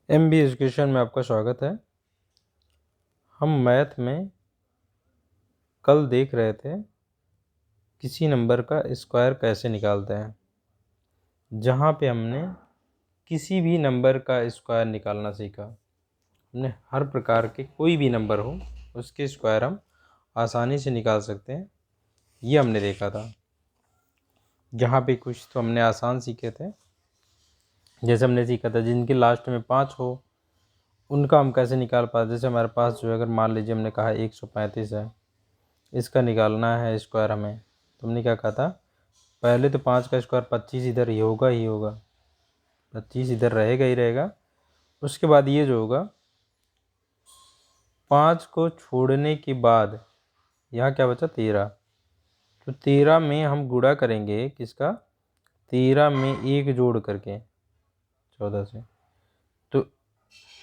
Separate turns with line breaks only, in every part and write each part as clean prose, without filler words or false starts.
MB education में आपका स्वागत है। हम मैथ में कल देख रहे थे किसी नंबर का स्क्वायर कैसे निकालते हैं, जहाँ पे हमने किसी भी नंबर का स्क्वायर निकालना सीखा। हमने हर प्रकार के कोई भी नंबर हो उसके स्क्वायर हम आसानी से निकाल सकते हैं, ये हमने देखा था। जहाँ पे कुछ तो हमने आसान सीखे थे, जैसे हमने सीखा था जिनके लास्ट में 5 हो उनका हम कैसे निकाल पाते। जैसे हमारे पास जो है, अगर मान लीजिए हमने कहा 135 है, इसका निकालना है स्क्वायर हमें, तो हमने क्या कहा था, पहले तो 5 का स्क्वायर 25 इधर ही होगा, 25 इधर रहेगा ही रहेगा। उसके बाद ये जो होगा 5 को छोड़ने के बाद यहाँ क्या बचा 13, तो 13 में हम गुणा करेंगे किसका, 13 में 1 जोड़ करके 14 से। तो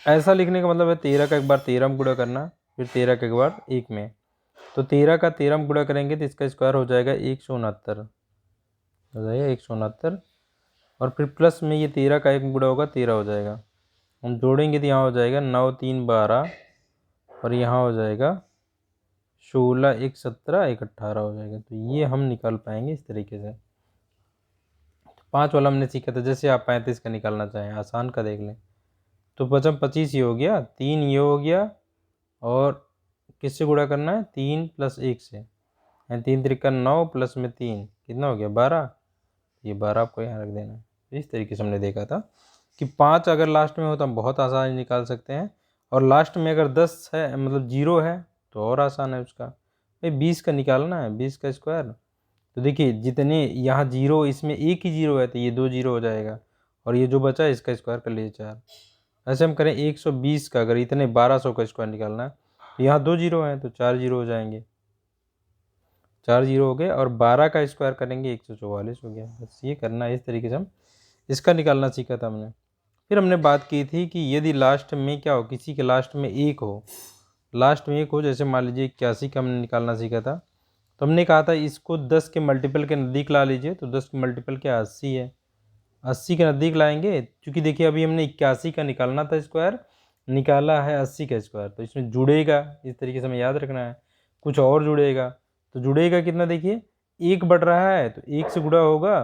ऐसा लिखने का मतलब है 13 का एक बार 13 में गुणा करना, फिर 13 का एक बार 1 में, तो 13 का 13 में गुणा करेंगे तो इसका स्क्वायर हो जाएगा 169 हो जाएगा 169। और फिर प्लस में ये 13 का 1 में गुणा होगा 13 हो जाएगा। हम जोड़ेंगे तो यहाँ हो जाएगा 9 3 12 और यहाँ हो जाएगा 16 1 17 1 18 हो जाएगा। तो ये हम निकाल पाएंगे इस तरीके से। 5 वाला हमने सीखा था, जैसे आप 35 का निकालना चाहें, आसान का देख लें तो 25 ये हो गया, 3 ये हो गया, और किससे गुणा करना है 3 + 1 से, 3 3 9 प्लस में 3 कितना हो गया 12, ये 12 आपको यहाँ रख देना है। इस तरीके से हमने देखा था कि 5 अगर लास्ट में हो तो हम बहुत आसानी निकाल सकते हैं, और लास्ट में अगर 10 है मतलब 0 है तो और आसान है उसका। भाई 20 का निकालना है, 20 का स्क्वायर, तो देखिए जितने यहाँ 0, इसमें एक ही 0 है तो ये 2 0 हो जाएगा, और ये जो बचा है इसका स्क्वायर कर लीजिए 4। ऐसे हम करें 120 का, अगर इतने 1200 का स्क्वायर निकालना है तो यहाँ 2 0 हैं तो 4 0 हो जाएंगे, 4 0 हो गए, और 12 का स्क्वायर करेंगे 144 हो गया। बस ये करना है, इस तरीके से हम इसका निकालना सीखा था हमने। फिर हमने बात की थी कि यदि लास्ट में क्या हो, किसी के लास्ट में 1 हो, लास्ट में 1 हो, जैसे मान लीजिए 81 का हमने निकालना सीखा था, तो हमने कहा था इसको 10 के मल्टीपल के नज़दीक ला लीजिए, तो 10 के मल्टीपल क्या 80 है, 80 के नज़दीक लाएंगे, क्योंकि देखिए अभी हमने 81 का निकालना था स्क्वायर, निकाला है 80 का स्क्वायर, तो इसमें जुड़ेगा, इस तरीके से हमें याद रखना है, कुछ और जुड़ेगा। तो जुड़ेगा कितना, देखिए 1 बढ़ रहा है तो 1 से गुणा होगा,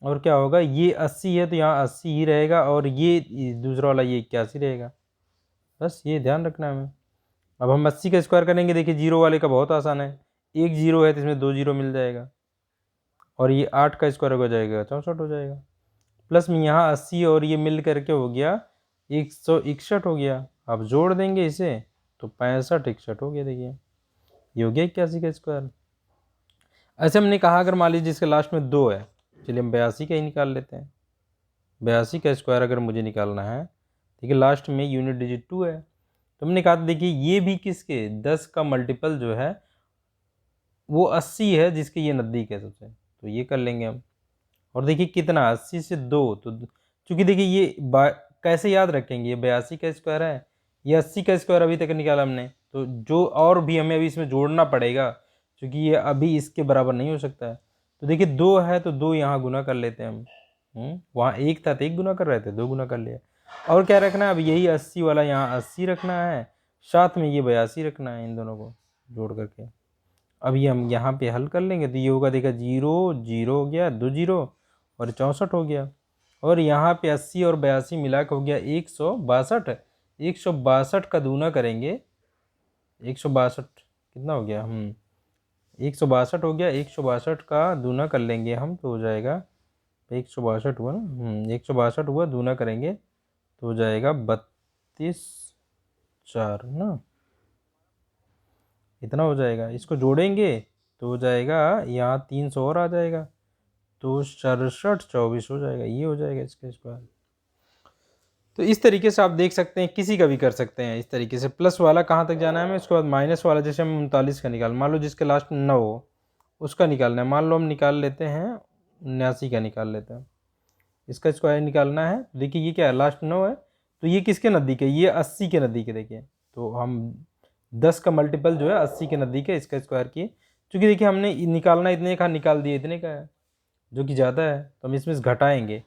और क्या होगा, ये 80 है तो यहाँ 80 ही रहेगा, और ये दूसरा वाला ये 81 रहेगा। बस ये ध्यान रखना है हमें। अब हम 80 का स्क्वायर करेंगे, देखिए 0 वाले का बहुत आसान है, 1 0 है तो इसमें 2 0 मिल जाएगा, और ये 8 का स्क्वायर हो जाएगा 64 हो जाएगा, प्लस में यहाँ 80 और ये मिल करके हो गया 161 हो गया। अब जोड़ देंगे इसे तो 65 61 हो गया, देखिए ये हो गया 81 का स्क्वायर। ऐसे हमने कहा अगर मान लीजिए इसके लास्ट में 2 है, चलिए हम 82 का ही निकाल लेते हैं। 82 का स्क्वायर अगर मुझे निकालना है, ठीक है, लास्ट में यूनिट डिजिट 2 है, तो हमने कहा देखिए ये भी किसके 10 का मल्टीपल जो है वो 80 है, जिसके ये नज़दीक है सबसे, तो ये कर लेंगे हम। और देखिए कितना 80 से 2, तो चूँकि देखिए ये कैसे याद रखेंगे, ये 82 का स्क्वायर है, ये 80 का स्क्वायर अभी तक निकाला हमने, तो जो और भी हमें अभी इसमें जोड़ना पड़ेगा, क्योंकि ये अभी इसके बराबर नहीं हो सकता है। तो देखिए 2 है तो 2 यहाँ गुना कर लेते हैं हम, वहाँ 1 था तो 1 गुना कर रहे थे, 2 गुना कर लिया। और क्या रखना है, अब यही 80 वाला यहाँ 80 रखना है, साथ में ये 82 रखना है, इन दोनों को जोड़ करके। अब ये हम यहाँ पे हल कर लेंगे तो ये होगा, देखा 0 0 हो गया, 2 0 और 64 हो गया, और यहाँ पे 80 और 82 मिला के हो गया 162। 162 का दूना करेंगे, 162 कितना हो गया, 162 हो गया, 162 का दूना कर लेंगे हम तो हो जाएगा, 162 हुआ ना, 162 हुआ, दूना करेंगे तो हो जाएगा 32 4 ना, इतना हो जाएगा। इसको जोड़ेंगे तो हो जाएगा यहाँ 300 और आ जाएगा, तो 67 24 हो जाएगा, ये हो जाएगा इसका स्क्वायर। तो इस तरीके से आप देख सकते हैं, किसी का भी कर सकते हैं इस तरीके से। प्लस वाला कहाँ तक जाना है हमें, उसके बाद माइनस वाला, जैसे हम 39 का निकाल, मान लो जिसके लास्ट में 9 हो उसका निकालना है, मान लो हम निकाल लेते हैं 79 का निकाल लेते हैं, इसका स्क्वायर निकालना है। देखिए ये क्या है, लास्ट 9 है तो ये किसके नज़दीक है, ये 80 के नज़दीक है। देखिए तो हम 10 का मल्टीपल जो है 80 के नज़दीक है, इसका स्क्वायर किए, क्योंकि देखिए हमने निकालना इतने का निकाल दिया, इतने का है जो कि ज़्यादा है, तो हम इसमें से घटाएंगे,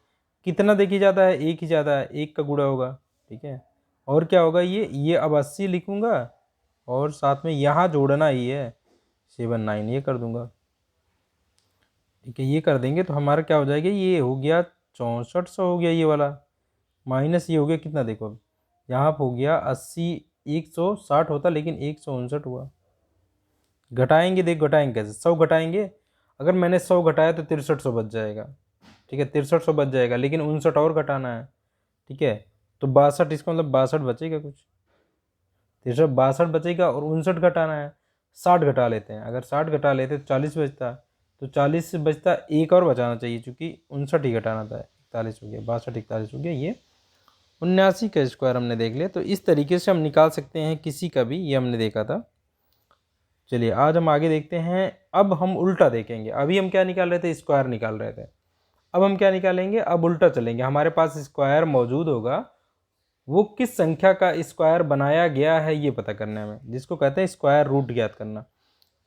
कितना देखिए ज़्यादा है, 1 ही ज़्यादा है, 1 का गुणा होगा, ठीक है, और क्या होगा, ये अब 80 लिखूँगा और साथ में यहाँ जोड़ना ही है 79, ये कर दूंगा। ठीक है, ये कर देंगे तो हमारा क्या हो जाएगा, ये हो गया 6400 हो गया ये वाला, माइनस ये हो गया कितना, देखो अब यहाँ पर हो गया 80, 160 होता लेकिन 159 हुआ। घटाएंगे, देख घटाएंगे कैसे, 100 घटाएंगे, अगर मैंने 100 घटाया तो 6300 बच जाएगा। ठीक है, 6300 बच जाएगा, लेकिन 59 और घटाना है। ठीक है, तो 62, इसका मतलब 62 बचेगा कुछ, 63 62 बचेगा और 59 घटाना है, 60 घटा लेते हैं, अगर 60 घटा लेते तो 40 बचता, तो 40 से बचता एक और बचाना चाहिए, चूँकि 59 ही घटाना था, 41 हो गया, 62 41 हो गया, ये 79 का स्क्वायर हमने देख लिया। तो इस तरीके से हम निकाल सकते हैं किसी का भी, ये हमने देखा था। चलिए आज हम आगे देखते हैं, अब हम उल्टा देखेंगे। अभी हम क्या निकाल रहे थे, स्क्वायर निकाल रहे थे, अब हम क्या निकालेंगे, अब उल्टा चलेंगे। हमारे पास स्क्वायर मौजूद होगा, वो किस संख्या का स्क्वायर बनाया गया है ये पता करना है, जिसको कहते हैं स्क्वायर रूट ज्ञात करना।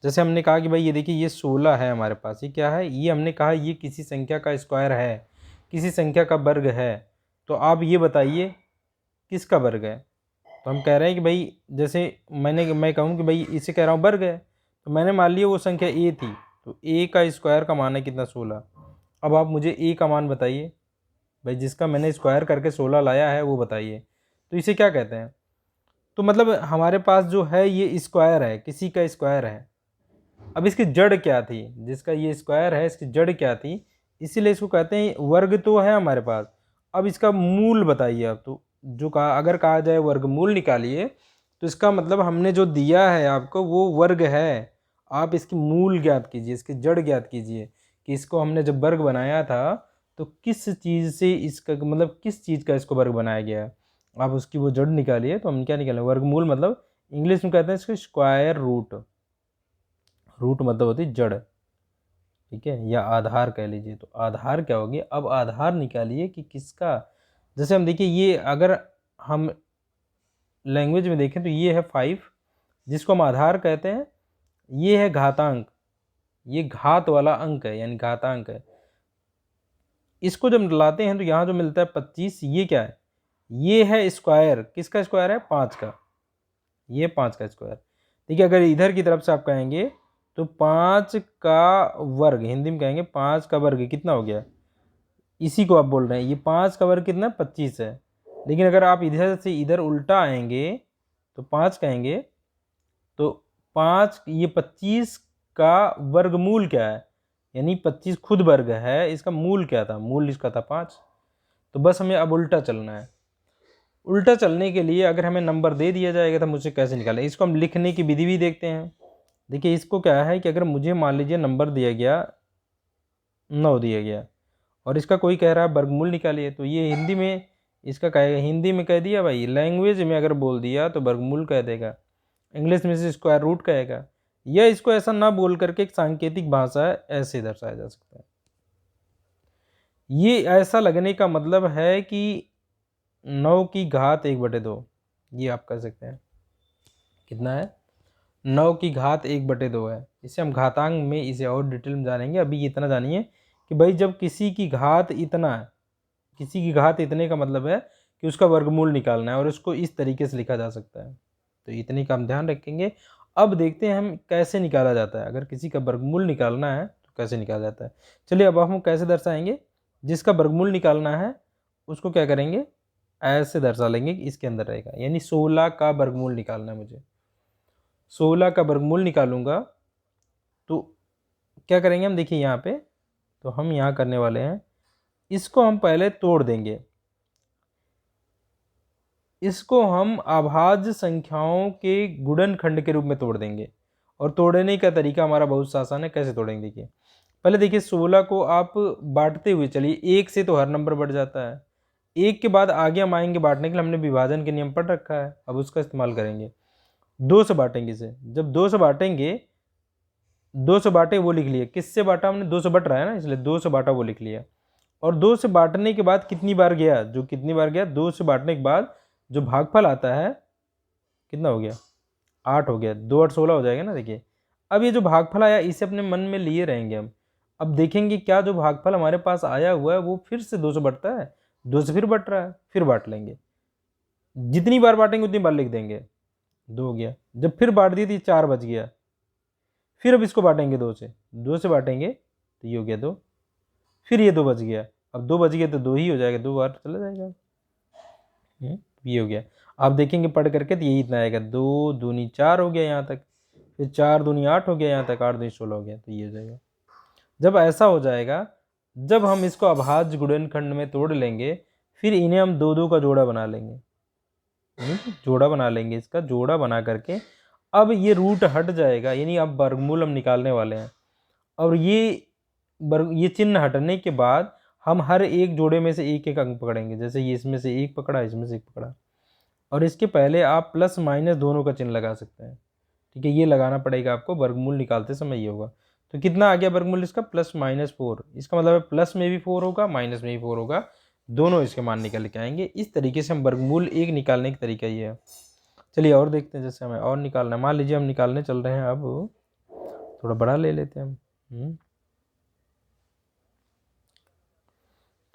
जैसे हमने कहा कि भाई ये देखिए ये 16 है हमारे पास, ये क्या है, ये हमने कहा ये किसी संख्या का स्क्वायर है, किसी संख्या का वर्ग है। तो आप ये बताइए किसका वर्ग है। तो हम कह रहे हैं कि भाई जैसे मैं कहूँ कि भाई इसे कह रहा हूँ वर्ग है, तो मैंने मान लिया वो संख्या ए थी, तो ए का स्क्वायर का मान है कितना, 16। अब आप मुझे ए का मान बताइए भाई, जिसका मैंने स्क्वायर करके 16 लाया है वो बताइए। तो इसे क्या कहते हैं, तो मतलब हमारे पास जो है ये स्क्वायर है, किसी का स्क्वायर है। अब इसकी जड़ क्या थी, जिसका ये स्क्वायर है इसकी जड़ क्या थी, इसीलिए इसको कहते हैं वर्ग तो है हमारे पास। अब इसका मूल बताइए आप, तो जो कहा, अगर कहा जाए वर्गमूल निकालिए, तो इसका मतलब हमने जो दिया है आपको वो वर्ग है। आप इसकी मूल ज्ञात कीजिए, इसकी जड़ ज्ञात कीजिए कि इसको हमने जब वर्ग बनाया था तो किस चीज़ से इसका मतलब किस चीज़ का इसको वर्ग बनाया गया है, आप उसकी वो जड़ निकालिए। तो हम क्या निकालें, वर्गमूल मतलब इंग्लिश में कहते हैं इसको स्क्वायर रूट, रूट मतलब होती जड़। ठीक है, या आधार कह लीजिए, तो आधार क्या होगी, अब आधार निकालिए कि किसका। जैसे हम देखिए, ये अगर हम लैंग्वेज में देखें तो ये है 5, जिसको हम आधार कहते हैं, ये है घातांक, ये घात वाला अंक है यानी घातांक है। इसको जब लाते हैं तो यहाँ जो मिलता है 25, ये क्या है, ये है स्क्वायर, किसका स्क्वायर है, 5 का, ये 5 का स्क्वायर। देखिए अगर इधर की तरफ से आप कहेंगे तो 5 का वर्ग, हिंदी में कहेंगे 5 का वर्ग कितना हो गया, इसी को आप बोल रहे हैं, ये 5 का वर्ग कितना, 25 है। लेकिन अगर आप इधर से इधर उल्टा आएंगे तो 5 कहेंगे तो 5, ये 25 का वर्गमूल क्या है, यानी 25 खुद वर्ग है, इसका मूल क्या था, मूल इसका था 5। तो बस हमें अब उल्टा चलना है। उल्टा चलने के लिए अगर हमें नंबर दे दिया जाएगा तो मुझे कैसे निकालें, इसको हम लिखने की विधि भी देखते हैं। देखिए इसको क्या है कि अगर मुझे मान लीजिए नंबर दिया गया 9 दिया गया और इसका कोई कह रहा है वर्गमूल निकालिए, तो ये हिंदी में इसका कहेगा, हिंदी में कह दिया भाई, लैंग्वेज में अगर बोल दिया तो वर्गमूल कह देगा, इंग्लिश में से स्क्वायर रूट कहेगा, या इसको ऐसा ना बोल करके एक सांकेतिक भाषा है ऐसे दर्शाया जा सकता है। ये ऐसा लगने का मतलब है कि 9 की घात 1/2, ये आप कर सकते हैं, कितना है, 9 की घात 1/2 है। इसे हम घातांक में इसे और डिटेल में जानेंगे, अभी इतना जानिए कि भाई जब किसी की घात इतना है, किसी की घात इतने का मतलब है कि उसका वर्गमूल निकालना है और उसको इस तरीके से लिखा जा सकता है। तो इतने का हम ध्यान रखेंगे। अब देखते हैं हम कैसे निकाला जाता है, अगर किसी का वर्गमूल निकालना है तो कैसे निकाला जाता है। चलिए अब हम कैसे दर्शाएंगे, जिसका वर्गमूल निकालना है उसको क्या करेंगे, ऐसे दर्शा लेंगे कि इसके अंदर रहेगा, यानी 16 का वर्गमूल निकालना है मुझे, 16 का वर्गमूल निकालूंगा तो क्या करेंगे हम, देखिए यहाँ पे, तो हम यहाँ करने वाले हैं, इसको हम पहले तोड़ देंगे, इसको हम अभाज्य संख्याओं के गुणनखंड के रूप में तोड़ देंगे। और तोड़ने का तरीका हमारा बहुत आसान है, कैसे तोड़ेंगे देखिए, पहले देखिए 16 को आप बांटते हुए चलिए, 1 से तो हर नंबर बढ़ जाता है, 1 के बाद आगे हम आएंगे बांटने के लिए, हमने विभाजन के नियम पढ़ रखा है, अब उसका इस्तेमाल करेंगे। 2 से बांटेंगे इसे, जब 2 से बांटेंगे, 2 से बांटे वो लिख लिए, किससे बांटा हमने, 2 से बट रहा है ना, इसलिए 2 से बांटा वो लिख लिया। और 2 से बांटने के बाद कितनी बार गया, जो कितनी बार गया, 2 से बांटने के बाद जो भागफल आता है कितना हो गया, 8 हो गया, 2 8 16 हो जाएगा ना। देखिए अब ये जो भागफल आया इसे अपने मन में लिए रहेंगे हम, अब देखेंगे क्या जो भागफल हमारे पास आया हुआ है वो फिर से 2 से बढ़ता है, 2 से फिर बढ़ रहा है, फिर बांट लेंगे। जितनी बार बांटेंगे उतनी बार लिख देंगे। 2 हो गया, जब फिर बांट दिए तो 4 बच गया, फिर अब इसको बांटेंगे 2 से, 2 से बांटेंगे तो ये हो गया 2, फिर ये 2 बच गया, अब 2 बच गया तो 2 ही हो जाएगा, 2 बार चला जाएगा। ये हो गया। आप देखेंगे पढ़ करके तो यही इतना आएगा, 2 दूनी 4 हो गया यहाँ तक, फिर 4 दूनी 8 हो गया यहाँ तक, 8 दूनी 16 हो गया, तो ये हो जाएगा। जब ऐसा हो जाएगा, जब हम इसको अभाज्य गुणनखंड में तोड़ लेंगे, फिर इन्हें हम 2 का जोड़ा बना लेंगे, जोड़ा बना लेंगे, इसका जोड़ा बना करके अब ये रूट हट जाएगा, यानी अब वर्गमूल हम निकालने वाले हैं। और ये चिन्ह हटने के बाद हम हर एक जोड़े में से एक एक अंक पकड़ेंगे, जैसे ये इसमें से एक पकड़ा, इसमें से एक पकड़ा, और इसके पहले आप प्लस माइनस दोनों का चिन्ह लगा सकते हैं। ठीक है, ये लगाना पड़ेगा आपको, वर्गमूल निकालते समय ये होगा। तो कितना आ गया वर्गमूल इसका, +-4, इसका मतलब है प्लस में भी 4 होगा, माइनस में भी 4 होगा, दोनों इसके मान निकल के आएंगे। इस तरीके से हम वर्गमूल एक निकालने का तरीका ये है। चलिए और देखते हैं, जैसे हमें और निकालना है, मान लीजिए हम निकालने चल रहे हैं, अब थोड़ा बड़ा ले लेते हैं हम।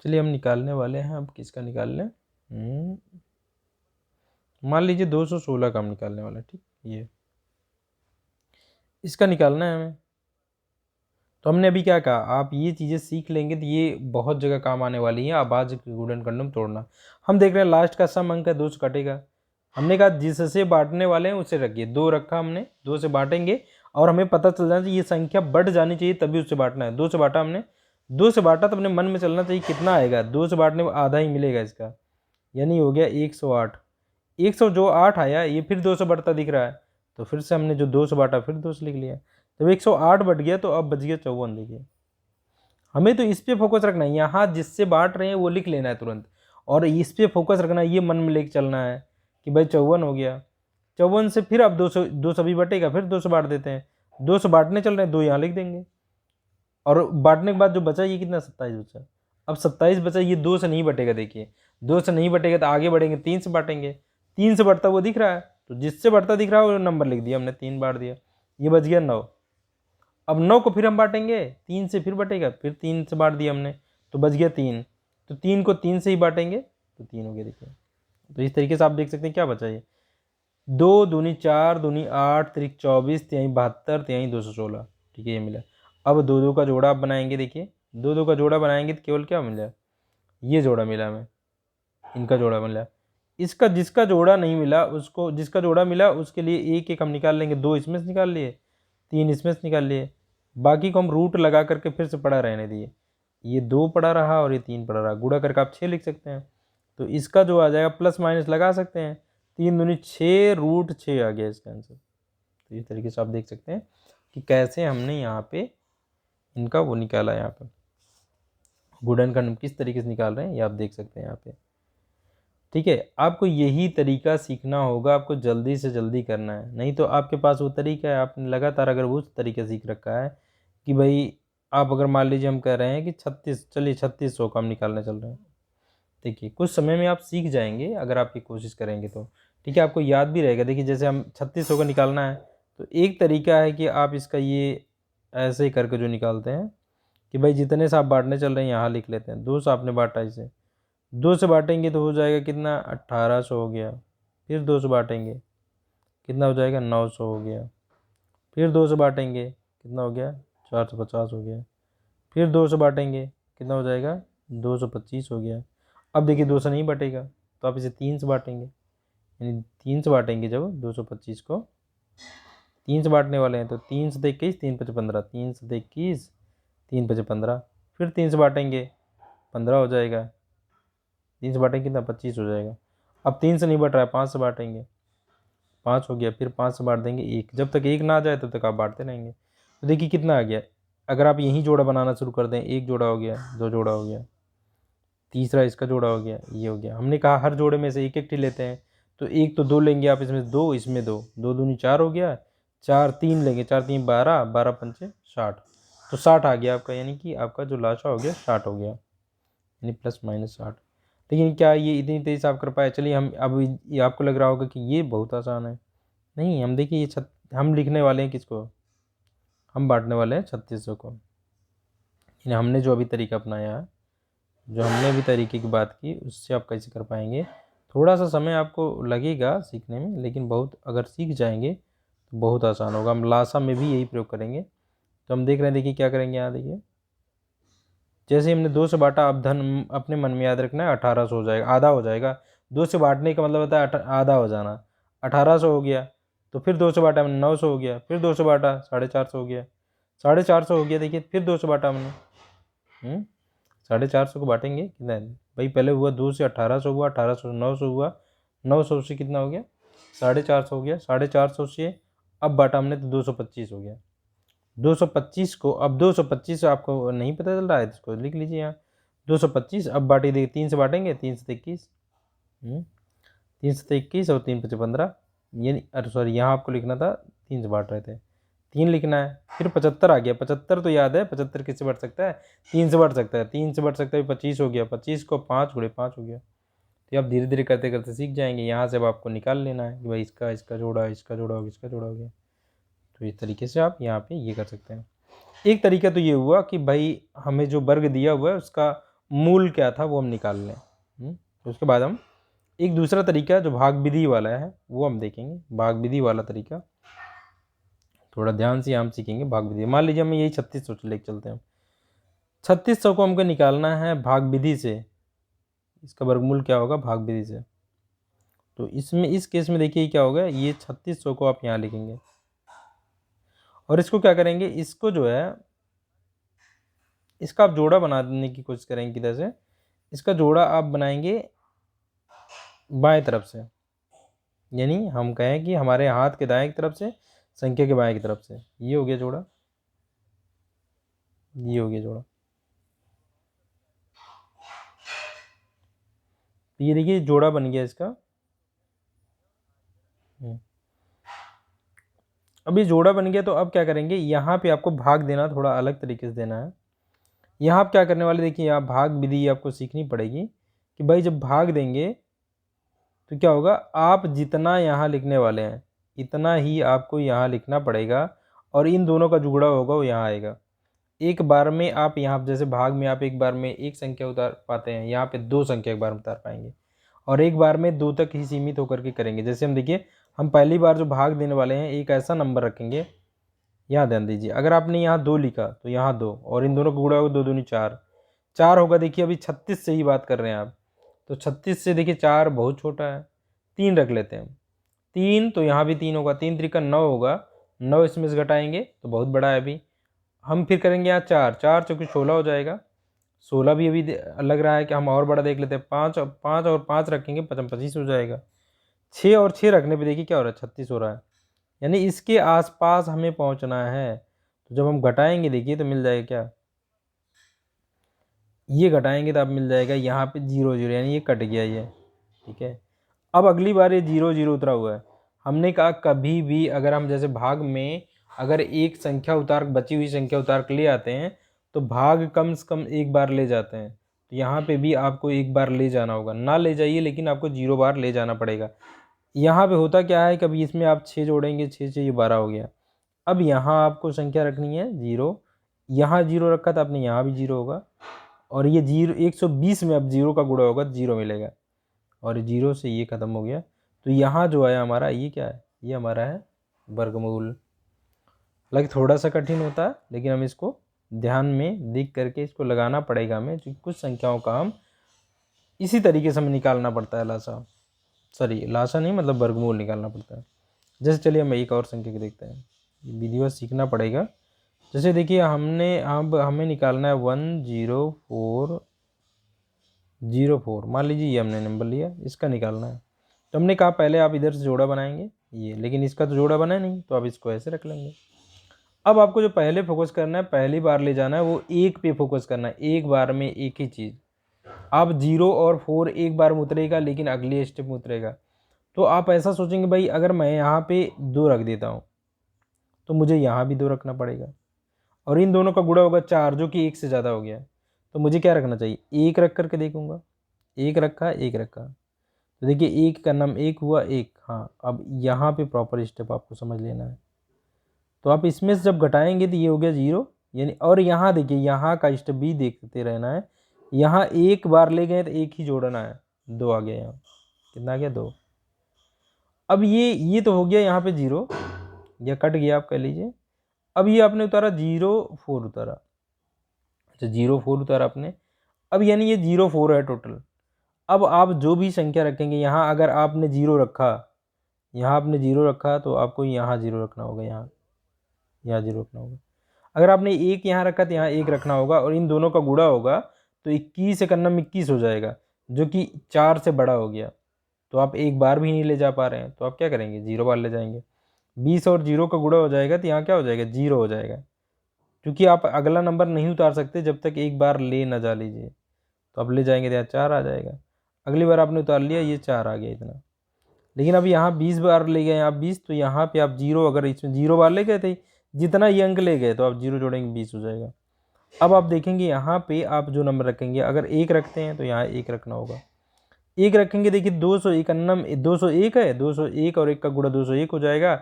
चलिए हम निकालने वाले हैं, अब किसका निकाल लें, मान लीजिए 216 का हम निकालने वाले हैं। ठीक, ये इसका निकालना है हमें। तो हमने अभी क्या कहा, आप ये चीज़ें सीख लेंगे तो ये बहुत जगह काम आने वाली है, अभाज्य गुणनखंड में तोड़ना। हम देख रहे हैं लास्ट का सम अंक है 2 से कटेगा, हमने कहा जिससे बांटने वाले हैं उसे रखिए, 2 रखा हमने, 2 से बांटेंगे और हमें पता चल जाना चाहिए ये संख्या बढ़ जानी चाहिए तभी उससे बांटना है। 2 से बांटा हमने, 2 से बांटा तो अपने मन में चलना चाहिए कितना आएगा, 2 से बांटने में आधा ही मिलेगा इसका, यानी हो गया 108। 100 जो 8 आया ये फिर 2 से बढ़ता दिख रहा है, तो फिर से हमने जो 2 से बांटा फिर 2 से लिख लिया। जब 108 बढ़ गया तो अब बच गया 54। देखिए हमें तो इस पे फोकस रखना है, यहाँ जिससे बांट रहे हैं वो लिख लेना है तुरंत, और इस पे फोकस रखना है, ये मन में लेके चलना है कि भाई 54 हो गया। 54 से फिर अब 2 से भी बटेगा, फिर 2 से बांट देते हैं, 2 से बांटने चल रहे हैं, 2 यहाँ लिख देंगे, और बांटने के बाद जो बचा ये कितना, 27 बचा। अब 27 बचा, ये 2 से नहीं बटेगा, देखिए 2 से नहीं बटेगा तो आगे बढ़ेंगे, 3 से बांटेंगे, 3 से बढ़ता वो दिख रहा है, तो जिससे बढ़ता दिख रहा है वो नंबर लिख दिया हमने, 3 बांट दिया, ये बच गया 9। अब 9 को फिर हम बांटेंगे, 3 से फिर बटेगा, फिर 3 से बांट दिया हमने तो बच गया 3, तो 3 को 3 से ही बांटेंगे तो 3 हो गया। देखिए तो इस तरीके से आप देख सकते हैं क्या बचा, ये 2 दूनी 4 दूनी 8 त्रिक 24 तिहाई 72 तिहाई 216। ठीक है, ये मिला। अब 2 का जोड़ा आप बनाएंगे, देखिए 2 का जोड़ा बनाएंगे तो केवल क्या मिला, ये जोड़ा मिला हमें, इनका जोड़ा मिला। इसका जिसका जोड़ा नहीं मिला उसको, जिसका जोड़ा मिला उसके लिए एक एक हम निकाल लेंगे, 2 इसमें से निकाल लिए, 3 इसमें से निकाल लिए, बाकी को हम रूट लगा करके फिर से पड़ा रहने दिए, ये 2 पड़ा रहा और ये 3 पड़ा रहा, गुणा करके आप 6 लिख सकते हैं। तो इसका जो आ जाएगा प्लस माइनस लगा सकते हैं, 3 दूनी 6 रूट 6 आ गया इसका आंसर। तो इस तरीके से आप देख सकते हैं कि कैसे हमने यहाँ पे इनका वो निकाला, यहाँ पे गुणनखंड किस तरीके से निकाल रहे हैं ये आप देख सकते हैं यहाँ पे। ठीक है, आपको यही तरीका सीखना होगा, आपको जल्दी से जल्दी करना है, नहीं तो आपके पास वो तरीका है, आपने लगातार अगर वो तरीका सीख रखा है कि भाई आप अगर मान लीजिए हम कह रहे हैं कि 36, चलिए 3600 का हम निकालने चल रहे हैं, देखिए कुछ समय में आप सीख जाएंगे अगर आपकी कोशिश करेंगे तो। ठीक है, आपको याद भी रहेगा। देखिए जैसे हम 3600 का निकालना है तो एक तरीका है कि आप इसका ये ऐसे ही करके जो निकालते हैं कि भाई जितने से आप बांटने चल रहे हैं यहाँ लिख लेते हैं, 2 से आपने बांटा, इसे 2 से बांटेंगे तो हो जाएगा कितना, 1800 हो गया, फिर 2 से बांटेंगे कितना हो जाएगा, 900 हो गया, फिर 2 से बांटेंगे कितना हो गया, 450 हो गया, फिर 2 से बांटेंगे कितना हो जाएगा, 225 हो गया। अब देखिए 2 से नहीं बटेगा तो आप इसे 3 से बांटेंगे, यानी 3 से बांटेंगे जब 225 को, 3 से बांटने वाले हैं तो 3 से 21, 3 5 15, 3 से 21, 3 5 15, फिर 3 से बांटेंगे 15 हो जाएगा, 3 से बांटेंगे कितना, 25 हो जाएगा। अब 3 से नहीं बट रहा है, 5 से बांटेंगे, 5 हो गया, फिर 5 से बांट देंगे 1, जब तक 1 ना आ जाए तब तक आप बांटते रहेंगे। तो देखिए कितना आ गया, अगर आप यहीं जोड़ा बनाना शुरू कर दें, 1 जोड़ा हो गया, 2 जोड़ा हो गया, तीसरा इसका जोड़ा हो गया, ये हो गया। हमने कहा हर जोड़े में से एक एक लेते हैं, तो एक तो 2 लेंगे आप, इसमें 2, इसमें 2, 2 दूनी 4 हो गया, 4 3 लेंगे, 4 3 12, 12 पंचे 60, तो 60 आ गया आपका, यानी कि आपका जो लाशा हो गया 60 हो गया, यानी +-60। लेकिन क्या ये इतनी तेज़ी से आप कर पाए, चलिए हम अब ये आपको लग रहा होगा कि ये बहुत आसान है, नहीं, हम देखिए ये हम लिखने वाले हैं किसको, हम बांटने वाले हैं 3600 को, यानी हमने जो अभी तरीका अपनाया है, जो हमने अभी तरीके की बात की उससे आप कैसे कर पाएंगे। थोड़ा सा समय आपको लगेगा सीखने में, लेकिन बहुत अगर सीख जाएंगे तो बहुत आसान होगा। हम लासा में भी यही प्रयोग करेंगे। तो हम देख रहे हैं, देखिए क्या करेंगे यहाँ, देखिए जैसे हमने 2 से बांटा, अब धन अपने मन में याद रखना है 1800 हो जाएगा, आधा हो जाएगा। 2 से बांटने का मतलब होता है आधा हो जाना। 1800 हो गया, तो फिर 2 से बांटा हमने 900 हो गया, फिर 2 से बांटा 450 हो गया, 450 हो गया। देखिए फिर 2 से बांटा हमने 450 को बांटेंगे कितना है भाई, पहले हुआ 2 से 1800 हुआ, 1800 से 900 हुआ, 900 से कितना हो गया 450 हो गया, 450 से अब बांटा हमने तो 225 हो गया। 225 को, अब 225 आपको नहीं पता चल रहा है, इसको लिख लीजिए यहाँ 225। अब बांटी देखिए 3 से बांटेंगे, 3 से 21, 3 से 21 और 3 5 15, यानी अरे सॉरी यहाँ आपको लिखना था 3 से बांट रहे थे, 3 लिखना है। फिर 75 आ गया, 75 तो याद है 75 किससे बढ़ सकता है, 3 से बढ़ सकता है, 3 से बढ़ सकता है 25 हो गया, 25 को 5 गुणे 5 हो गया। तो आप धीरे धीरे करते करते सीख जाएंगे। यहाँ से अब आपको निकाल लेना है कि भाई इसका इसका जोड़ा, इसका जोड़ा हो गया, इसका जोड़ा हो गया। तो इस तरीके से आप यहाँ पे ये कर सकते हैं। एक तरीका तो ये हुआ कि भाई हमें जो वर्ग दिया हुआ है उसका मूल क्या था वो हम निकाल लें। तो उसके बाद हम एक दूसरा तरीका जो भाग विधि वाला है वो हम देखेंगे। भाग विधि वाला तरीका थोड़ा ध्यान से हम सीखेंगे। भाग विधि, मान लीजिए हमें यही 3600 लेके चलते हैं। 3600 को हमको निकालना है भाग विधि से, इसका वर्गमूल क्या होगा भाग विधि से। तो इसमें इस केस में देखिए क्या होगा, ये 3600 को आप यहाँ लिखेंगे और इसको क्या करेंगे, इसको जो है इसका आप जोड़ा बनाने की कोशिश करेंगे। किधर से इसका जोड़ा आप बनाएंगे, बाएं तरफ से, यानी हम कहें कि हमारे हाथ के दाएं की तरफ से, संख्या के बाएं की तरफ से। ये हो गया जोड़ा, ये हो गया जोड़ा। तो ये देखिए जोड़ा बन गया इसका। अब ये जोड़ा बन गया, तो अब क्या करेंगे, यहाँ पे आपको भाग देना थोड़ा अलग तरीके से देना है। यहाँ आप क्या करने वाले, देखिए यहाँ भाग विधि आपको सीखनी पड़ेगी कि भाई जब भाग देंगे तो क्या होगा, आप जितना यहाँ लिखने वाले हैं इतना ही आपको यहाँ लिखना पड़ेगा और इन दोनों का जुड़ा होगा वो यहाँ आएगा। एक बार में आप यहाँ जैसे भाग में आप एक बार में एक संख्या उतार पाते हैं, यहाँ पे 2 संख्या एक बार में उतार पाएंगे और एक बार में 2 तक ही सीमित होकर के करेंगे। जैसे हम देखिए, हम पहली बार जो भाग देने वाले हैं एक ऐसा नंबर रखेंगे, यहाँ ध्यान दीजिए, अगर आपने यहाँ 2 लिखा तो यहाँ 2 और इन दोनों का गुणा होगा 2 दूनी 4, 4 होगा। देखिए अभी 36 से ही बात कर रहे हैं आप, तो 36 से देखिए 4 बहुत छोटा है, 3 रख लेते हैं, 3 तो यहाँ भी 3 होगा, 3 3 9 होगा, 9 इसमें से घटाएंगे तो बहुत बड़ा है। अभी हम फिर करेंगे यहाँ 4, 4 चौके 16 हो जाएगा, 16 भी अभी लग रहा है कि हम और बड़ा देख लेते हैं, 5 और 5 रखेंगे 25 हो जाएगा। 6 और 6 रखने पे देखिए क्या हो रहा है, 36 हो रहा है, यानी इसके आसपास हमें पहुंचना है। तो जब हम घटाएंगे देखिए तो मिल जाएगा क्या, ये घटाएंगे तो अब मिल जाएगा यहाँ पे 0 0, यानी ये कट गया ये, ठीक है। अब अगली बार ये 0 0 उतरा हुआ है। हमने कहा कभी भी अगर हम जैसे भाग में अगर एक संख्या उतार, बची हुई संख्या उतार के ले आते हैं तो भाग कम से कम एक बार ले जाते हैं। तो यहाँ पे भी आपको एक बार ले जाना होगा, ना ले जाइए लेकिन आपको 0 बार ले जाना पड़ेगा। यहाँ पे होता क्या है, कभी इसमें आप 6 जोड़ेंगे, 6 से ये 12 हो गया। अब यहाँ आपको संख्या रखनी है 0, यहाँ 0 रखा था आपने, यहाँ भी 0 होगा और ये 0 120 में अब 0 का गुणा होगा तो 0 मिलेगा और 0 से ये ख़त्म हो गया। तो यहाँ जो आया हमारा, ये क्या है, ये हमारा है वर्गमूल। हालांकि थोड़ा सा कठिन होता है लेकिन हम इसको ध्यान में देख करके इसको लगाना पड़ेगा हमें, क्योंकि कुछ संख्याओं का हम इसी तरीके से हमें निकालना पड़ता है। लासा नहीं मतलब वर्गमूल निकालना पड़ता है। जैसे चलिए हम एक और संख्या को देखते हैं, ये विधिवत सीखना पड़ेगा। जैसे देखिए हमने अब हमें निकालना है 10404, मान लीजिए ये हमने नंबर लिया, इसका निकालना है। तो हमने कहा पहले आप इधर से जोड़ा बनाएंगे ये, लेकिन इसका तो जोड़ा बना नहीं तो आप इसको ऐसे रख लेंगे। अब आपको जो पहले फोकस करना है, पहली बार ले जाना है, वो 1 पे फोकस करना है, एक बार में एक ही चीज़। आप 0 और 4 एक बार में उतरेगा लेकिन अगले स्टेप में उतरेगा। तो आप ऐसा सोचेंगे भाई अगर मैं यहाँ पे 2 रख देता हूँ तो मुझे यहाँ भी 2 रखना पड़ेगा और इन दोनों का गुणा होगा 4 जो कि 1 से ज़्यादा हो गया। तो मुझे क्या रखना चाहिए, 1 रख करके देखूंगा, 1 रखा 1 रखा, तो देखिए 1 का नाम 1 हुआ 1। हाँ अब यहाँ पे प्रॉपर स्टेप आपको समझ लेना है। तो आप इसमें से जब घटाएंगे तो ये हो गया 0, यानी और यहाँ देखिए यहाँ का स्टेप भी देखते रहना है। यहाँ एक बार ले गए तो 1 ही जोड़ना है, 2 आ गया यहाँ, कितना आ गया 2। अब ये तो हो गया यहाँ पे 0, या कट गया आप कह लीजिए। अब ये आपने उतारा 0 4 उतारा, अच्छा 0 4 उतारा आपने। अब यानी ये 0 4 है टोटल। अब आप जो भी संख्या रखेंगे यहाँ, अगर आपने 0 रखा, यहाँ आपने 0 रखा तो आपको यहाँ 0 रखना होगा, यहाँ 0 रखना होगा। अगर आपने 1 यहाँ रखा तो यहाँ 1 रखना होगा, और इन दोनों का गुणा होगा तो 21 एक अन्नम 21 हो जाएगा, जो कि 4 से बड़ा हो गया। तो आप एक बार भी नहीं ले जा पा रहे हैं, तो आप क्या करेंगे, 0 बार ले जाएंगे। 20 और 0 का गुणा हो जाएगा तो यहाँ क्या हो जाएगा, 0 हो जाएगा। क्योंकि आप अगला नंबर नहीं उतार सकते जब तक एक बार ले ना जा लीजिए। तो अब ले जाएंगे तो यहाँ 4 आ जाएगा। अगली बार आपने उतार लिया, ये 4 आ गया इतना। लेकिन अब यहाँ 20 बार ले गए आप 20, तो यहाँ पे आप 0, अगर इसमें 0 बार ले गए थे, जितना ये अंक ले गए तो आप 0 जोड़ेंगे 20 हो जाएगा। अब आप देखेंगे यहाँ पे आप जो नंबर रखेंगे, अगर 1 रखते हैं तो यहाँ 1 रखना होगा। 1 रखेंगे, देखिए 201 अन्नम 201 है, 201 और 1 का गुणा 201 हो जाएगा।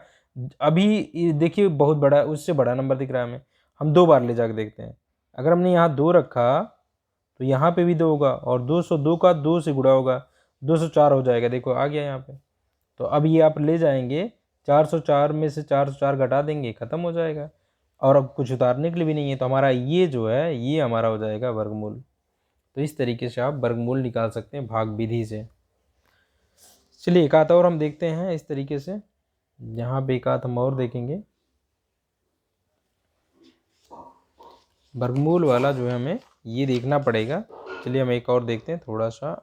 अभी देखिए बहुत बड़ा, उससे बड़ा नंबर दिख रहा है हमें। हम 2 बार ले जाकर देखते हैं। अगर हमने यहाँ 2 रखा तो यहाँ पे भी 2 होगा, और 202 का 2 से गुणा होगा, 204 हो जाएगा। देखो आ गया यहाँ पे। तो अब ये आप ले जाएंगे, 404 में से 404 घटा देंगे, ख़त्म हो जाएगा। और अब कुछ उतारने के लिए भी नहीं है, तो हमारा ये जो है ये हमारा हो जाएगा वर्गमूल। तो इस तरीके से आप वर्गमूल निकाल सकते हैं भाग विधि से। चलिए एक आध और हम देखते हैं इस तरीके से। यहाँ पे एक आध हम और देखेंगे। वर्गमूल वाला जो है हमें ये देखना पड़ेगा। चलिए हम एक और देखते हैं, थोड़ा सा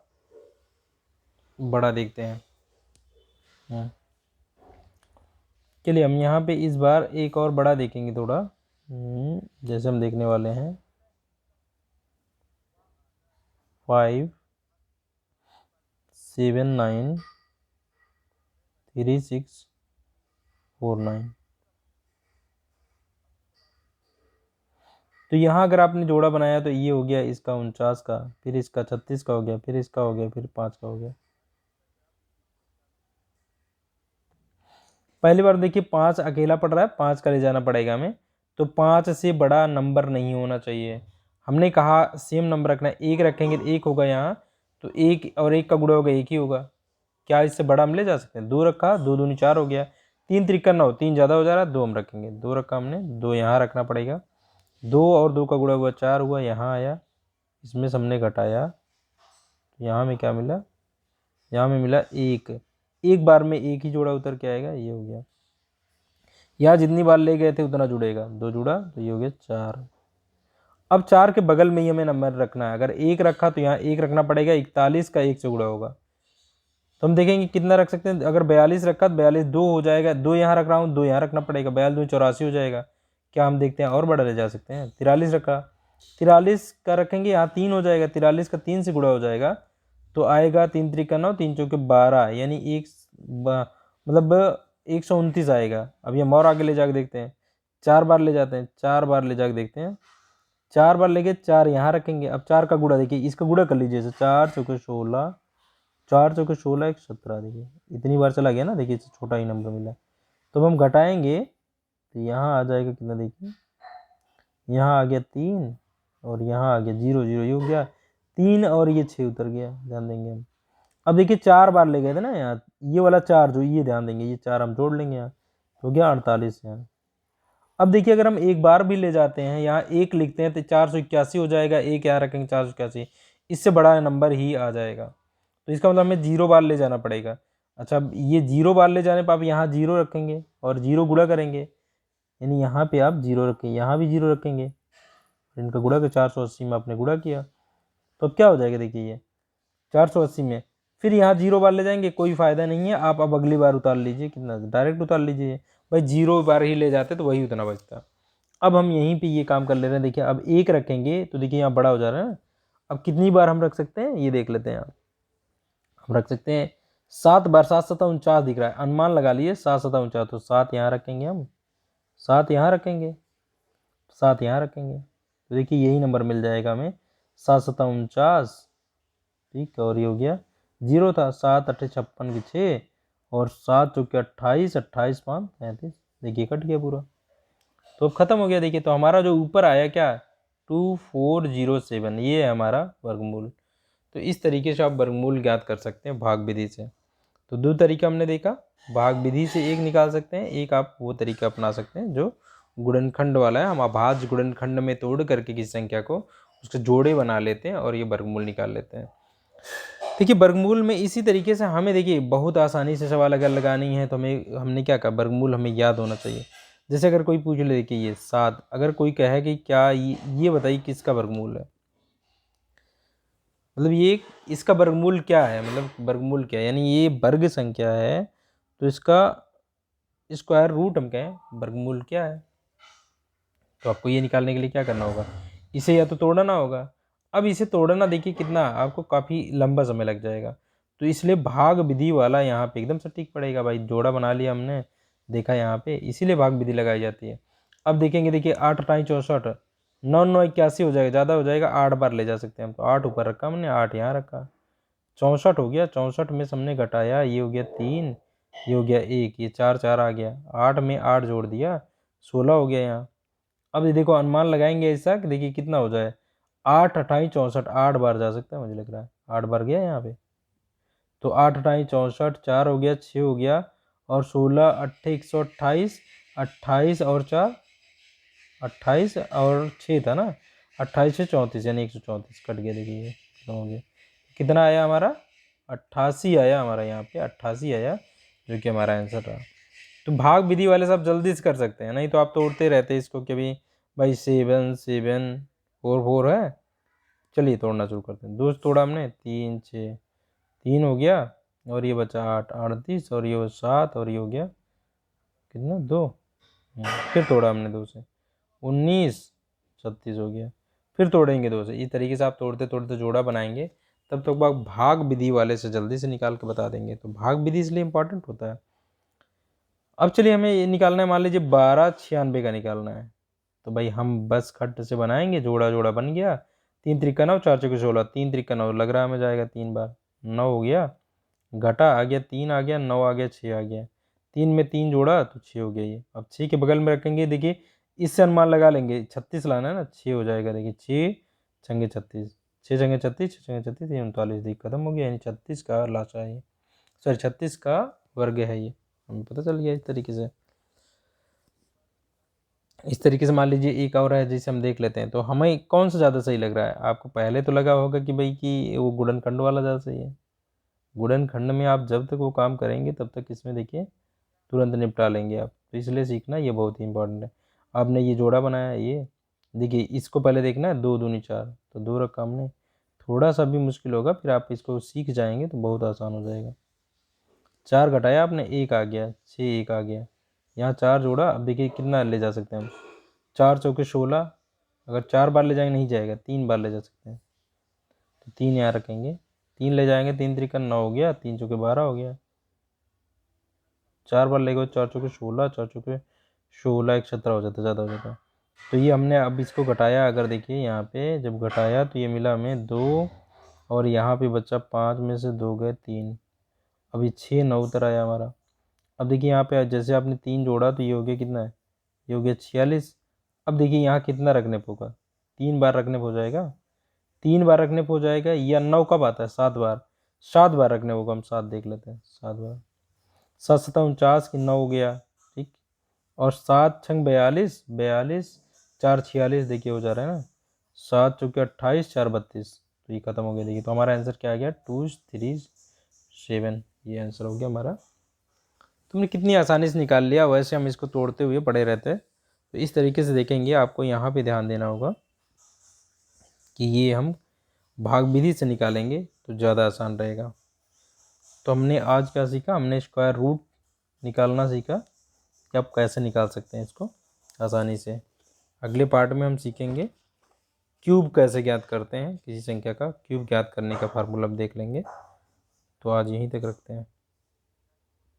बड़ा देखते हैं। चलिए हम यहाँ पे इस बार एक और बड़ा देखेंगे थोड़ा। जैसे हम देखने वाले हैं 5 7 9 3 6 4 9। तो यहाँ अगर आपने जोड़ा बनाया तो ये हो गया इसका 49 का, फिर इसका 36 का हो गया, फिर इसका हो गया, फिर 5 का हो गया। पहली बार देखिए 5 अकेला पड़ रहा है, 5 का ले जाना पड़ेगा हमें। तो 5 से बड़ा नंबर नहीं होना चाहिए। हमने कहा सेम नंबर रखना है। 1 रखेंगे तो 1 होगा यहाँ, तो 1 और 1 का गुणा होगा 1 ही होगा। क्या इससे बड़ा हम ले जा सकते हैं? 2 रखा, 2 दूनी 4 हो गया, 3 त्रिका 9, 3 ज़्यादा हो जा रहा है, 2 हम रखेंगे। 2 रखा हमने, 2 यहाँ रखना पड़ेगा। 2 और 2 का गुणा हुआ 4 हुआ, यहाँ आया, इसमें से हमने घटाया, यहाँ में क्या मिला, यहाँ में मिला 1। एक बार में 1 ही जोड़ा उतर के आएगा, ये हो गया। यहाँ जितनी बार ले गए थे उतना जुड़ेगा, 2 जुड़ा तो ये हो गया 4। अब 4 के बगल में ही हमें नंबर रखना है। अगर 1 रखा तो यहाँ 1 रखना पड़ेगा, 41 का 1 से गुणा होगा। तो हम देखेंगे कितना रख सकते हैं। अगर 42 रखा तो 42 2 हो जाएगा, 2 यहाँ रख रहा हूँ, 2 यहाँ रखना पड़ेगा, 42 2 84 हो जाएगा। क्या हम देखते हैं और बड़ा ले जा सकते हैं? 43 रखा, 43 का रखेंगे, यहाँ 3 हो जाएगा, 43 का 3 से गुणा हो जाएगा तो आएगा 3 त्रिका 9, 3 चौके 12, यानी मतलब 129 आएगा। अब हम और आगे ले जाकर देखते हैं, 4 बार ले जाते हैं, 4 बार ले जाकर देखते हैं। 4 बार लेके 4 यहाँ रखेंगे। अब 4 का गुणा देखिए, इसका गुणा कर लीजिए, 4 चौके 16, 4 चौके 16 1 17। देखिए इतनी बार चला गया ना, देखिए छोटा ही नंबर मिला। तो हम घटाएंगे तो यहाँ आ जाएगा कितना, देखिए यहाँ आ गया 3, और यहाँ आ गया 0 0, ये हो गया 3, और ये 6 उतर गया, ध्यान देंगे हम। अब देखिए 4 बार ले गए थे ना यहाँ, ये वाला 4 जो, ये ध्यान देंगे, ये 4 हम जोड़ लेंगे यहाँ, तो हो गया 48 यहाँ। अब देखिए अगर हम एक बार भी ले जाते हैं, यहाँ 1 लिखते हैं तो 481 हो जाएगा, 1 यहाँ रखेंगे 481, इससे बड़ा नंबर ही आ जाएगा। तो इसका मतलब हमें 0 बार ले जाना पड़ेगा। अच्छा, ये 0 बार ले जाने पर आप यहाँ 0 रखेंगे और 0 गुणा करेंगे, यानी यहाँ पे आप 0 रखेंगे, यहाँ भी 0 रखेंगे, इनका गुणा कर 480 में आपने गुणा किया, तो अब क्या हो जाएगा, देखिए ये 480 में, फिर यहाँ 0 बार ले जाएंगे, कोई फ़ायदा नहीं है। आप अब अगली बार उतार लीजिए, कितना डायरेक्ट उतार लीजिए भाई, 0 बार ही ले जाते तो वही उतना बचता। अब हम यहीं पे ये काम कर ले रहे हैं। देखिए अब 1 रखेंगे तो देखिए यहाँ बड़ा हो जा रहा है ना। अब कितनी बार हम रख सकते हैं ये देख लेते हैं। हम रख सकते हैं 7 बार, 7 7 49 दिख रहा है, अनुमान लगा लिए 7 7 49, तो 7 यहाँ रखेंगे हम, 7 यहाँ रखेंगे, 7 यहाँ रखेंगे, तो देखिए यही नंबर मिल जाएगा हमें, 7 7 49। ठीक है, और ये हो गया 0 था, 7 8 56 की 6, और 7 चौके 28, 28 5 35, देखिए कट गया पूरा, तो अब खत्म हो गया। देखिए तो हमारा जो ऊपर आया क्या, 2407, ये है हमारा वर्गमूल। तो इस तरीके से आप वर्गमूल ज्ञात कर सकते हैं भाग विधि से। तो दो तरीका हमने देखा, भाग विधि से एक निकाल सकते हैं, एक आप वो तरीका अपना सकते हैं जो गुणनखंड वाला है। हम अभाज्य गुणनखंड में तोड़ करके किसी संख्या को उसके जोड़े बना लेते हैं और ये वर्गमूल निकाल लेते हैं। देखिए वर्गमूल में इसी तरीके से हमें देखिए बहुत आसानी से सवाल अगर लगानी है तो हमने क्या कहा, वर्गमूल हमें याद होना चाहिए। जैसे अगर कोई पूछ ले देखिए ये 7, अगर कोई कहे कि क्या ये बताइए किसका वर्गमूल है, मतलब ये इसका वर्गमूल क्या है, मतलब वर्गमूल क्या है, यानी ये वर्ग संख्या है तो इसका स्क्वायर रूट हम कहें वर्गमूल क्या है। तो आपको ये निकालने के लिए क्या करना होगा, इसे या तो तोड़ना होगा। अब इसे तोड़ना देखिए कितना आपको काफ़ी लंबा समय लग जाएगा, तो इसलिए भाग विधि वाला यहाँ पे एकदम सटीक पड़ेगा। भाई जोड़ा बना लिया हमने, देखा यहाँ पे, इसीलिए भाग विधि लगाई जाती है। अब देखेंगे देखिए 8 8 64, 9 9 81 हो जाएगा, ज़्यादा हो जाएगा, 8 बार ले जा सकते हैं हम। तो 8 ऊपर रखा हमने, 8 यहाँ रखा, 64 हो गया। 64 में से हमने घटाया, ये हो गया 3, ये हो गया 1, ये 4 4 आ गया, 8 में 8 जोड़ दिया, 16 हो गया यहाँ। अब ये देखो अनुमान लगाएंगे ऐसा कि देखिए कितना हो जाए, 8 28 64, 8 बार जा सकता है मुझे लग रहा है, 8 बार गया यहाँ पे। तो 8 28 64, 4 हो गया, 6 हो गया, और 16 8 128, 28 और 4 28 और 6 था ना, 28 से 34 यानी 134 कट गया। देखिए ये खत्म हो गया। कितना आया हमारा, 88 आया हमारा, यहाँ पे 88 आया, जो कि हमारा आंसर रहा। तो भाग विधि वाले सब जल्दी से कर सकते हैं, नहीं तो आप तोड़ते रहते हैं इसको कि भाई 7 7 4 4 है। चलिए तोड़ना शुरू करते हैं। 2 तोड़ा हमने, 3 6, 3 हो गया, और ये बचा 8 38, और ये 7, और ये हो गया कितना 2। फिर तोड़ा हमने 2 से, 19 36 हो गया। फिर तोड़ेंगे 2 से। इस तरीके से आप तोड़ते तोड़ते जोड़ा बनाएंगे, तब तक आप भाग विधि वाले से जल्दी से निकाल के बता देंगे। तो भाग विधि इसलिए इंपॉर्टेंट होता है। अब चलिए हमें ये निकालना है, मान लीजिए 1296 का निकालना है। तो भाई हम बस खट से बनाएंगे, जोड़ा जोड़ा बन गया, 3 त्रिका 9, 4 चौके 16, 3 त्रिका 9 लग रहा है हमें जाएगा 3 बार, 9 हो गया, घटा आ गया 3 आ गया, 9 आ गया, 6 आ गया, 3 में 3 जोड़ा तो 6 हो गया ये। अब 6 के बगल में रखेंगे, देखिए इससे अनुमान लगा लेंगे, 36 लाना है ना, 6 हो जाएगा। देखिए 6 छंगे 36, 6 छंगे 36, 6 छंगे 36, ये 39, देखिए खत्म हो गया। यानी 36 का लाशा है ये, सॉरी 36 का वर्ग है ये, हमें पता चल गया इस तरीके से। इस तरीके से मान लीजिए एक और है जिसे हम देख लेते हैं। तो हमें कौन सा ज़्यादा सही लग रहा है, आपको पहले तो लगा होगा कि भाई कि वो गुणनखंड वाला ज़्यादा सही है। गुणनखंड में आप जब तक वो काम करेंगे तब तक इसमें देखिए तुरंत निपटा लेंगे आप। तो इसलिए सीखना ये बहुत ही इंपॉर्टेंट है। आपने ये जोड़ा बनाया है, ये देखिए इसको पहले देखना है, 2 दूनी 4, तो 2 रखा हमने। थोड़ा सा भी मुश्किल होगा, फिर आप इसको सीख जाएंगे तो बहुत आसान हो जाएगा। 4 घटाया आपने, 1 आ गया, 6 1 आ गया, यहाँ 4 जोड़ा। अब देखिए कितना ले जा सकते हैं हम, 4 चौके 16, अगर 4 बार ले जाएंगे नहीं जाएगा, 3 बार ले जा सकते हैं। तो 3 यहाँ रखेंगे, 3 ले जाएंगे, 3 त्रिका 9 हो गया, 3 चौके 12 हो गया, 4 बार ले गए, 4 चौके 16, 4 चौके 16, 1 17 हो जाता, ज़्यादा हो जाता। तो ये हमने अब इसको घटाया, अगर देखिए यहाँ पे जब घटाया तो ये मिला हमें 2, और यहाँ पे बच्चा 5 में से 2 गए 3, अभी 6 9 उतर आया हमारा। अब देखिए यहाँ पे जैसे आपने 3 जोड़ा तो ये हो गया कितना है, ये हो गया 46। अब देखिए यहाँ कितना रखने पे होगा, 3 बार रखने पे हो जाएगा, 3 बार रखने पे हो जाएगा, या 9 कब आता है, 7 बार, 7 बार रखने होगा। हम 7 देख लेते हैं, 7 बार, 7 7 49 की 9 हो गया, ठीक, और 7 छंग 42, 42 4 46, देखिए हो जा रहा है ना, 7 चौके 28, 4 32, तो ये खत्म हो गया। देखिए तो हमारा आंसर क्या आ गया, 2 3 7, ये आंसर हो गया हमारा। तुमने कितनी आसानी से निकाल लिया, वैसे हम इसको तोड़ते हुए पड़े रहते हैं। तो इस तरीके से देखेंगे, आपको यहाँ पे ध्यान देना होगा कि ये हम भाग विधि से निकालेंगे तो ज़्यादा आसान रहेगा। तो हमने आज क्या सीखा, हमने स्क्वायर रूट निकालना सीखा कि आप कैसे निकाल सकते हैं इसको आसानी से। अगले पार्ट में हम सीखेंगे क्यूब कैसे ज्ञात करते हैं, किसी संख्या का क्यूब ज्ञात करने का फार्मूला देख लेंगे। तो आज यहीं तक रखते हैं।